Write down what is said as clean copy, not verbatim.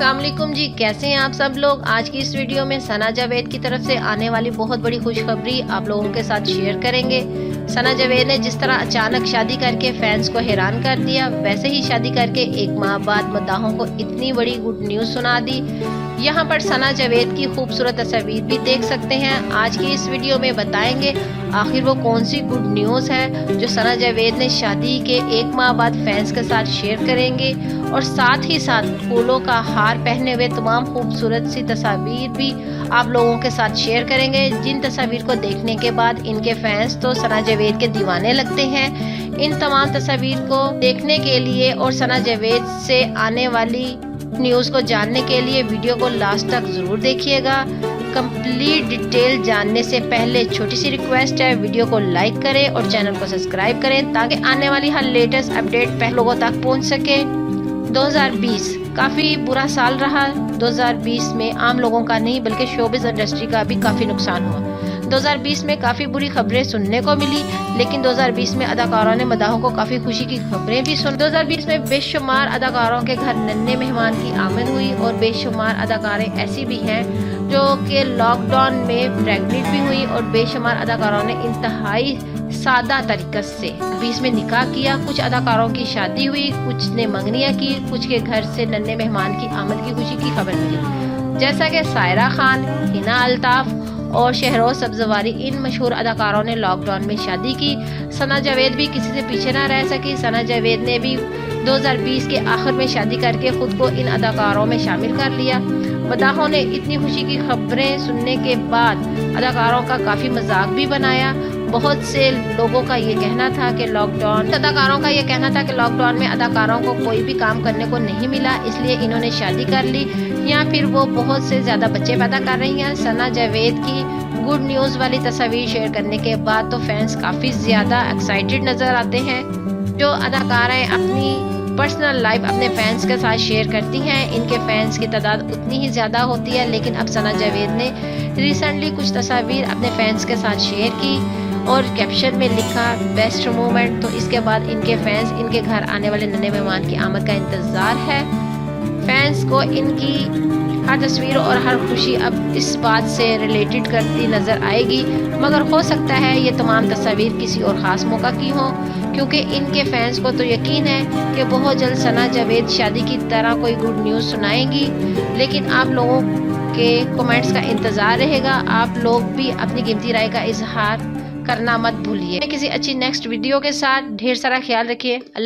अस्सलाम वालेकुम जी, कैसे हैं आप सब लोग। आज की इस वीडियो में सना जावेद की तरफ से आने वाली बहुत बड़ी खुशखबरी आप लोगों के साथ शेयर करेंगे। सना जावेद ने जिस तरह अचानक शादी करके फैंस को हैरान कर दिया, वैसे ही शादी करके एक माह बाद मद्दाहों को इतनी बड़ी गुड न्यूज़ सुना दी। यहाँ पर सना जावेद की खूबसूरत तस्वीर भी देख सकते हैं। आज की इस वीडियो में बताएंगे आखिर वो कौन सी गुड न्यूज़ है जो सना जावेद ने शादी के एक माह बाद फैंस के साथ शेयर करेंगे, और साथ ही साथ फूलों का हार पहने हुए तमाम खूबसूरत सी तस्वीर भी आप लोगों के साथ शेयर करेंगे, जिन तस्वीर को देखने के बाद इनके फैंस तो सना जावेद के दीवाने लगते हैं। इन तमाम तस्वीर को देखने के लिए और सना जावेद से आने वाली न्यूज़ को जानने के लिए वीडियो को लास्ट तक ज़रूर देखिएगा। कंप्लीट डिटेल जानने से पहले छोटी सी रिक्वेस्ट है, वीडियो को लाइक करें और चैनल को सब्सक्राइब करें ताकि आने वाली हर लेटेस्ट अपडेट पहले लोगों तक पहुंच सके। 2020 काफ़ी बुरा साल रहा। 2020 में आम लोगों का नहीं बल्कि शोबिज़ इंडस्ट्री का भी काफ़ी नुकसान हुआ। 2020 में काफ़ी बुरी खबरें सुनने को मिली, लेकिन 2020 में अदाकारों ने मदाहों को काफ़ी खुशी की खबरें भी सुनी। 2020 में बेशुमार अदाकारों के घर नन्हे मेहमान की आमद हुई, और बेशुमार अदाकारें ऐसी भी हैं जो कि लॉकडाउन में प्रेग्नेंट भी हुई, और बेशुमार अदाकारों ने इंतहाई सादा तरीके से 20 में निकाह किया। कुछ अदाकारों की शादी हुई, कुछ ने मंगनियाँ की, कुछ के घर से नन्हे मेहमान की आमद की खुशी की खबर मिली, जैसा कि सायरा खान, हिना अल्ताफ और शहरोज सब्जवारी इन मशहूर अदाकारों ने लॉकडाउन में शादी की। सना जावेद भी किसी से पीछे ना रह सकी। सना जावेद ने भी 2020 के आखिर में शादी करके खुद को इन अदाकारों में शामिल कर लिया। मदाहों ने इतनी खुशी की खबरें सुनने के बाद अदाकारों का काफ़ी मजाक भी बनाया। बहुत से लोगों का ये कहना था कि अदाकारों का ये कहना था कि लॉकडाउन में अदाकारों को कोई भी काम करने को नहीं मिला, इसलिए इन्होंने शादी कर ली, या फिर वो बहुत से ज़्यादा बच्चे पैदा कर रही हैं। सना जावेद की गुड न्यूज़ वाली तस्वीर शेयर करने के बाद तो फैंस काफ़ी ज़्यादा एक्साइटेड नज़र आते हैं। जो अदाकाराएँ अपनी पर्सनल लाइफ अपने फैंस के साथ शेयर करती हैं, इनके फैंस की तादाद उतनी ही ज़्यादा होती है, लेकिन अब सना जावेद ने रिसेंटली कुछ तस्वीर अपने फैंस के साथ शेयर की और कैप्शन में लिखा बेस्ट मोमेंट। तो इसके बाद इनके फैंस इनके घर आने वाले नन्हे मेहमान की आमद का इंतज़ार है। फैंस को इनकी हर तस्वीर और हर खुशी अब इस बात से रिलेटेड करती नज़र आएगी, मगर हो सकता है ये तमाम तस्वीर किसी और ख़ास मौका की हो, क्योंकि इनके फैंस को तो यकीन है कि बहुत जल्द सना जावेद शादी की तरह कोई गुड न्यूज़ सुनाएंगी। लेकिन आप लोगों के कमेंट्स का इंतज़ार रहेगा। आप लोग भी अपनी कीमती राय का इजहार करना मत भूलिए। किसी अच्छी नेक्स्ट वीडियो के साथ ढेर सारा ख्याल रखिए। अल्लाह।